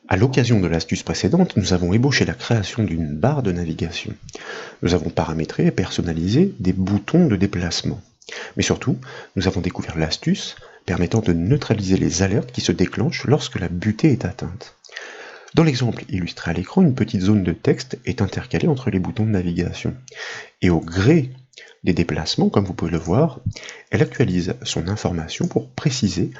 À l'occasion de l'astuce précédente, nous avons ébauché la création d'une barre de navigation. Nous avons paramétré et personnalisé des boutons de déplacement. Mais surtout, nous avons découvert l'astuce permettant de neutraliser les alertes qui se déclenchent lorsque la butée est atteinte. Dans l'exemple illustré à l'écran, une petite zone de texte est intercalée entre les boutons de navigation. Et au gré des déplacements, comme vous pouvez le voir, elle actualise son information pour préciser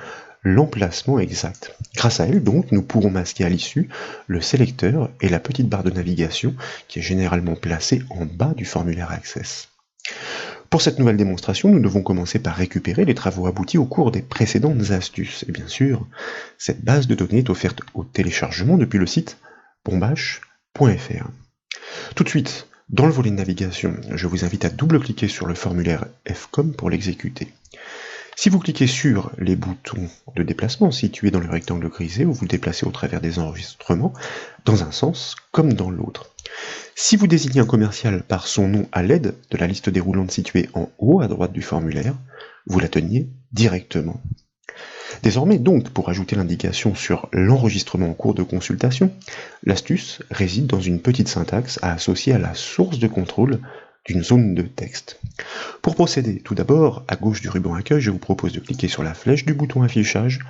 l'emplacement exact. Grâce à elle, donc, nous pourrons masquer à l'issue le sélecteur et la petite barre de navigation qui est généralement placée en bas du formulaire Access. Pour cette nouvelle démonstration, nous devons commencer par récupérer les travaux aboutis au cours des précédentes astuces. Et bien sûr, cette base de données est offerte au téléchargement depuis le site bombache.fr. Tout de suite, dans le volet de navigation, je vous invite à double-cliquer sur le formulaire FCOM pour l'exécuter. Si vous cliquez sur les boutons de déplacement situés dans le rectangle grisé, vous vous déplacez au travers des enregistrements, dans un sens comme dans l'autre. Si vous désignez un commercial par son nom à l'aide de la liste déroulante située en haut à droite du formulaire, vous la teniez directement. Désormais donc, pour ajouter l'indication sur l'enregistrement en cours de consultation, l'astuce réside dans une petite syntaxe à associer à la source de contrôle d'une zone de texte. Pour procéder, tout d'abord, à gauche du ruban accueil, je vous propose de cliquer sur la flèche du bouton affichage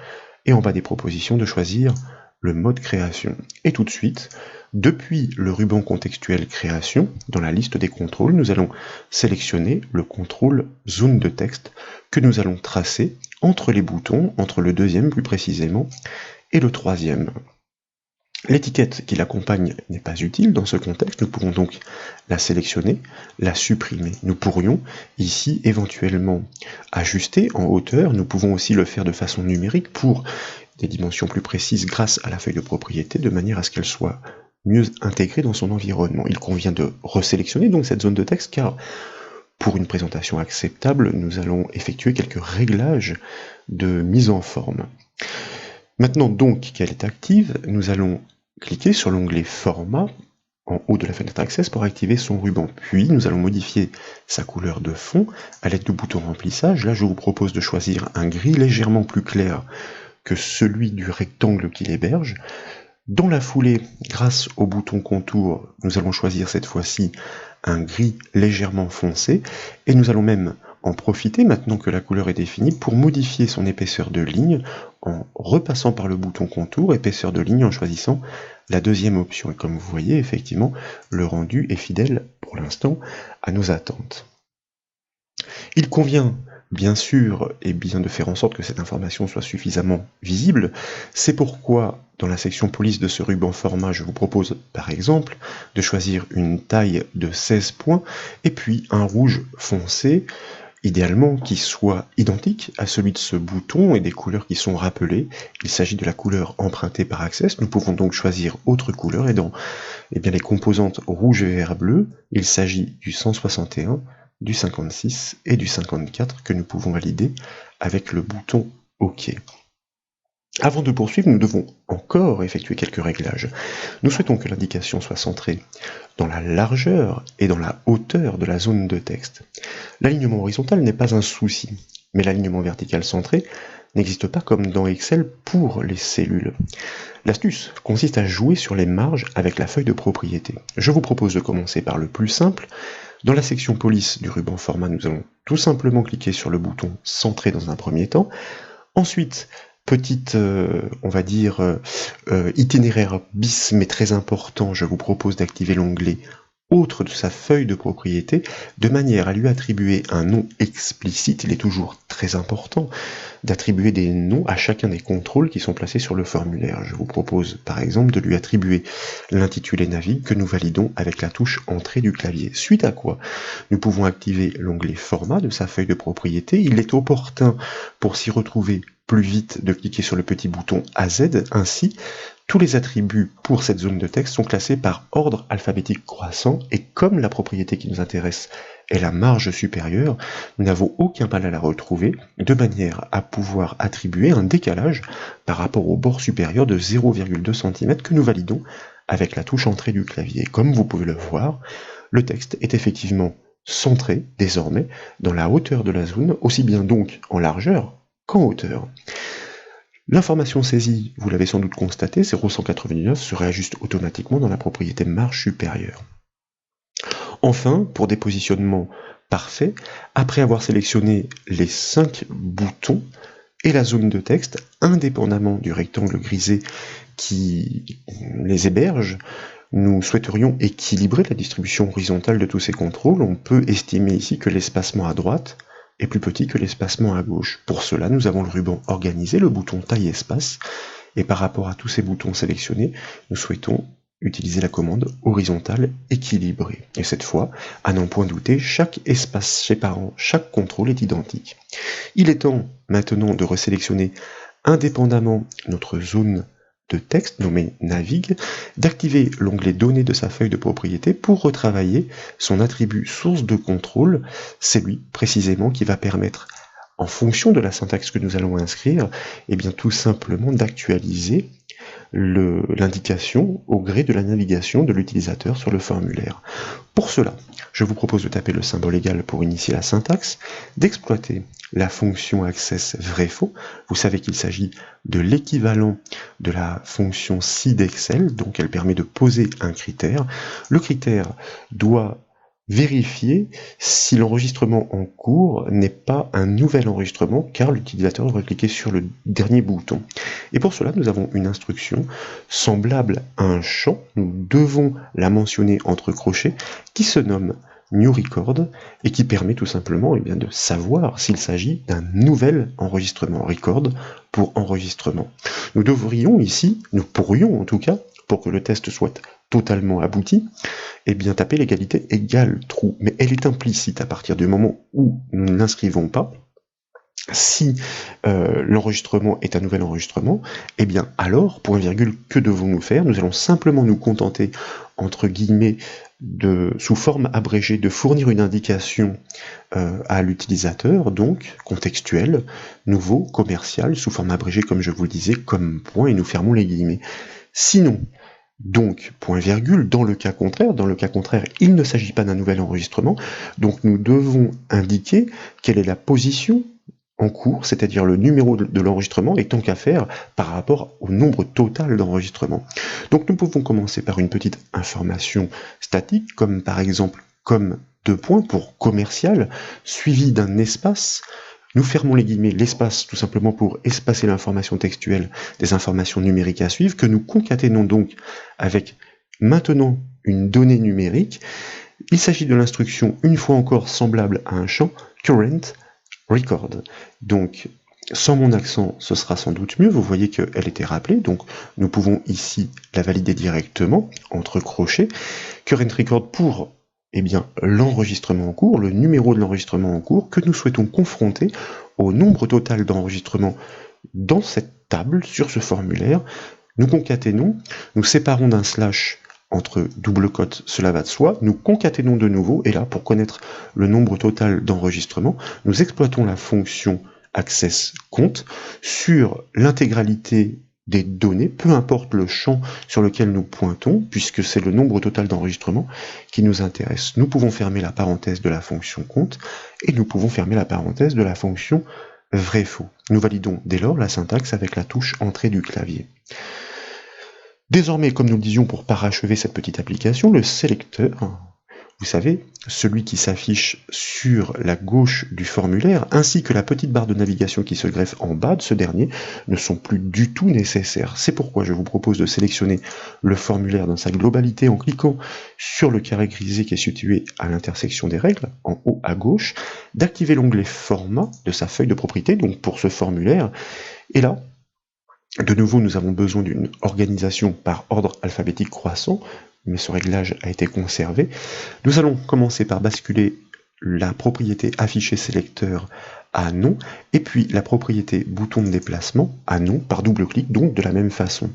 et en bas des propositions de choisir le mode création. Et tout de suite, depuis le ruban contextuel création, dans la liste des contrôles, nous allons sélectionner le contrôle zone de texte que nous allons tracer entre les boutons, entre le deuxième plus précisément, et le troisième. L'étiquette qui l'accompagne n'est pas utile dans ce contexte, nous pouvons donc la sélectionner, la supprimer. Nous pourrions ici éventuellement ajuster en hauteur, nous pouvons aussi le faire de façon numérique pour des dimensions plus précises grâce à la feuille de propriété, de manière à ce qu'elle soit mieux intégrée dans son environnement. Il convient de resélectionner donc cette zone de texte car pour une présentation acceptable, nous allons effectuer quelques réglages de mise en forme. Maintenant donc qu'elle est active, nous allons cliquer sur l'onglet Format en haut de la fenêtre Access pour activer son ruban. Puis nous allons modifier sa couleur de fond à l'aide du bouton Remplissage. Là je vous propose de choisir un gris légèrement plus clair que celui du rectangle qui l'héberge. Dans la foulée, grâce au bouton Contour, nous allons choisir cette fois-ci un gris légèrement foncé et nous allons même en profiter, maintenant que la couleur est définie, pour modifier son épaisseur de ligne en repassant par le bouton Contour, épaisseur de ligne en choisissant la deuxième option. Et comme vous voyez, effectivement, le rendu est fidèle, pour l'instant, à nos attentes. Il convient, bien sûr, de faire en sorte que cette information soit suffisamment visible. C'est pourquoi, dans la section police de ce ruban format, je vous propose, par exemple, de choisir une taille de 16 points, et puis un rouge foncé, idéalement qui soit identique à celui de ce bouton et des couleurs qui sont rappelées. Il s'agit de la couleur empruntée par Access. Nous pouvons donc choisir autre couleur et dans les composantes rouge, vert, bleu, il s'agit du 161, du 56 et du 54 que nous pouvons valider avec le bouton OK. Avant de poursuivre, nous devons encore effectuer quelques réglages. Nous souhaitons que l'indication soit centrée dans la largeur et dans la hauteur de la zone de texte. L'alignement horizontal n'est pas un souci, mais l'alignement vertical centré n'existe pas comme dans Excel pour les cellules. L'astuce consiste à jouer sur les marges avec la feuille de propriété. Je vous propose de commencer par le plus simple. Dans la section police du ruban format, nous allons tout simplement cliquer sur le bouton centré dans un premier temps. Ensuite, petite, itinéraire bis, mais très important, je vous propose d'activer l'onglet autre de sa feuille de propriété, de manière à lui attribuer un nom explicite. Il est toujours très important d'attribuer des noms à chacun des contrôles qui sont placés sur le formulaire. Je vous propose par exemple de lui attribuer l'intitulé Navigue que nous validons avec la touche Entrée du clavier. Suite à quoi, nous pouvons activer l'onglet Format de sa feuille de propriété. Il est opportun pour s'y retrouver plus vite de cliquer sur le petit bouton AZ, ainsi tous les attributs pour cette zone de texte sont classés par ordre alphabétique croissant et comme la propriété qui nous intéresse est la marge supérieure, nous n'avons aucun mal à la retrouver de manière à pouvoir attribuer un décalage par rapport au bord supérieur de 0,2 cm que nous validons avec la touche Entrée du clavier. Comme vous pouvez le voir, le texte est effectivement centré désormais dans la hauteur de la zone, aussi bien donc en largeur qu'en hauteur. L'information saisie, vous l'avez sans doute constaté, 0,199 se réajuste automatiquement dans la propriété marge supérieure. Enfin, pour des positionnements parfaits, après avoir sélectionné les 5 boutons et la zone de texte, indépendamment du rectangle grisé qui les héberge, nous souhaiterions équilibrer la distribution horizontale de tous ces contrôles. On peut estimer ici que l'espacement à droite est plus petit que l'espacement à gauche. Pour cela, nous avons le ruban organisé, le bouton taille espace, et par rapport à tous ces boutons sélectionnés, nous souhaitons utiliser la commande horizontale équilibrée. Et cette fois, à n'en point douter, chaque espace séparant chaque contrôle est identique. Il est temps maintenant de resélectionner indépendamment notre zone de texte nommée Navigue, d'activer l'onglet Données de sa feuille de propriété pour retravailler son attribut source de contrôle. C'est lui précisément qui va permettre, en fonction de la syntaxe que nous allons inscrire, et bien tout simplement d'actualiser l'indication au gré de la navigation de l'utilisateur sur le formulaire. Pour cela, je vous propose de taper le symbole égal pour initier la syntaxe, d'exploiter la fonction access vrai-faux. Vous savez qu'il s'agit de l'équivalent de la fonction si d'Excel, donc elle permet de poser un critère. Le critère doit vérifier si l'enregistrement en cours n'est pas un nouvel enregistrement, car l'utilisateur devrait cliquer sur le dernier bouton. Et pour cela, nous avons une instruction semblable à un champ. Nous devons la mentionner entre crochets, qui se nomme New Record, et qui permet tout simplement de savoir s'il s'agit d'un nouvel enregistrement. Record pour enregistrement. Nous devrions ici, nous pourrions en tout cas, pour que le test soit totalement abouti, taper l'égalité égale true. Mais elle est implicite à partir du moment où nous ne l'inscrivons pas. Si l'enregistrement est un nouvel enregistrement, alors, point virgule, que devons-nous faire? Nous allons simplement nous contenter, entre guillemets, sous forme abrégée, de fournir une indication à l'utilisateur, donc contextuelle, nouveau, commercial, sous forme abrégée, comme je vous le disais, comme point, et nous fermons les guillemets. Sinon, donc, point virgule, dans le cas contraire, il ne s'agit pas d'un nouvel enregistrement, donc nous devons indiquer quelle est la position en cours, c'est-à-dire le numéro de l'enregistrement, et tant qu'à faire, par rapport au nombre total d'enregistrements. Donc nous pouvons commencer par une petite information statique, comme par exemple, comme 2 points pour commercial, suivi d'un espace. Nous fermons les guillemets, l'espace, tout simplement pour espacer l'information textuelle des informations numériques à suivre, que nous concaténons donc avec maintenant une donnée numérique. Il s'agit de l'instruction, une fois encore semblable à un champ, current record. Donc, sans mon accent, ce sera sans doute mieux. Vous voyez qu'elle était rappelée, donc nous pouvons ici la valider directement, entre crochets. Current record pour l'enregistrement en cours, le numéro de l'enregistrement en cours, que nous souhaitons confronter au nombre total d'enregistrements dans cette table, sur ce formulaire. Nous concaténons, nous séparons d'un slash entre double cote, cela va de soi, nous concaténons de nouveau, et là, pour connaître le nombre total d'enregistrements, nous exploitons la fonction access compte sur l'intégralité des données, peu importe le champ sur lequel nous pointons, puisque c'est le nombre total d'enregistrements qui nous intéresse. Nous pouvons fermer la parenthèse de la fonction compte, et nous pouvons fermer la parenthèse de la fonction vrai-faux. Nous validons dès lors la syntaxe avec la touche entrée du clavier. Désormais, comme nous le disions pour parachever cette petite application, le sélecteur, vous savez, celui qui s'affiche sur la gauche du formulaire, ainsi que la petite barre de navigation qui se greffe en bas de ce dernier, ne sont plus du tout nécessaires. C'est pourquoi je vous propose de sélectionner le formulaire dans sa globalité en cliquant sur le carré grisé qui est situé à l'intersection des règles, en haut à gauche, d'activer l'onglet Format de sa feuille de propriété, donc pour ce formulaire, et là, de nouveau, nous avons besoin d'une organisation par ordre alphabétique croissant, mais ce réglage a été conservé. Nous allons commencer par basculer la propriété afficher sélecteur à non, et puis la propriété bouton de déplacement à non par double clic, donc de la même façon.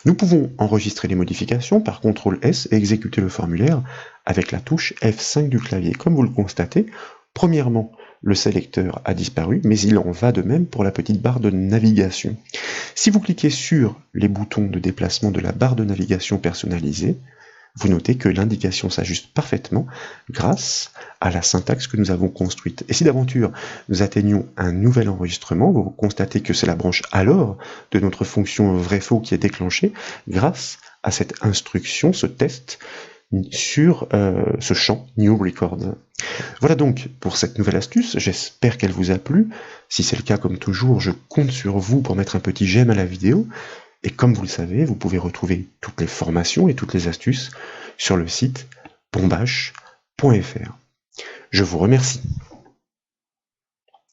Nous pouvons enregistrer les modifications par CTRL S et exécuter le formulaire avec la touche F5 du clavier. Comme vous le constatez, premièrement, le sélecteur a disparu, mais il en va de même pour la petite barre de navigation. Si vous cliquez sur les boutons de déplacement de la barre de navigation personnalisée, vous notez que l'indication s'ajuste parfaitement grâce à la syntaxe que nous avons construite. Et si d'aventure nous atteignons un nouvel enregistrement, vous constatez que c'est la branche alors de notre fonction vrai-faux qui est déclenchée grâce à cette instruction, ce test sur ce champ New Record. Voilà donc pour cette nouvelle astuce, j'espère qu'elle vous a plu. Si c'est le cas, comme toujours, je compte sur vous pour mettre un petit j'aime à la vidéo. Et comme vous le savez, vous pouvez retrouver toutes les formations et toutes les astuces sur le site bombache.fr. Je vous remercie.